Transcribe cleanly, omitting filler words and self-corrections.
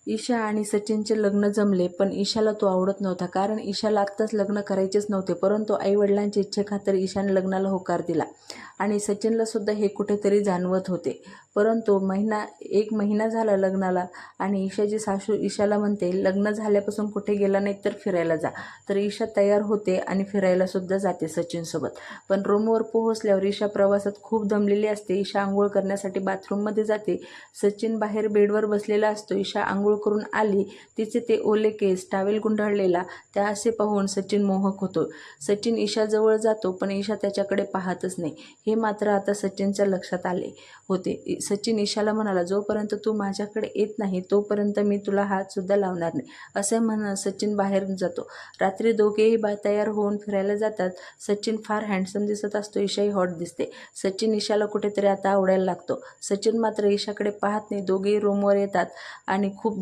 ईशा आणि सचिनचे लग्न जमले, पण ईशाला तो आवडत नव्हता, कारण ईशाला आत्ताच लग्न करायचेच नव्हते. परंतु आईवडिलांच्या इच्छेखातर ईशाने लग्नाला होकार दिला आणि सचिनला सुद्धा हे कुठेतरी जाणवत होते. परंतु एक महिना झाला लग्नाला आणि ईशाची सासू ईशाला म्हणते, लग्न झाल्यापासून कुठे गेला नाही तर फिरायला जा. तर ईशा तयार होते आणि फिरायला सुद्धा जाते सचिनसोबत. पण रूमवर पोहोचल्यावर ईशा प्रवासात खूप दमलेली असते. ईशा आंघोळ करण्यासाठी बाथरूममध्ये जाते. सचिन बाहेर बेडवर बसलेला असतो. ईशा आंघोळ करून आली, तिचे ते ओले केस, टावेल गुंडाळलेला, त्या असे पाहून सचिन मोहक होतो. सचिन ईशाजवळ जातो, पण ईशा त्याच्याकडे पाहतच नाही. हे मात्र आता सचिनच्या लक्षात आले होते. सचिन ईशाला म्हणाला, जोपर्यंत तू माझ्याकडे येत नाही तोपर्यंत मी तुला हात सुद्धा लावणार नाही, असे म्हणत सचिन बाहेर जातो. रात्री दोघेही तयार होऊन फिरायला जातात. सचिन फार हँडसम दिसत असतो, ईशाही हॉट दिसते. सचिन ईशाला कुठेतरी आता आवडायला लागतो. सचिन मात्र ईशाकडे पाहत नाही. दोघेही रूमवर येतात आणि खूप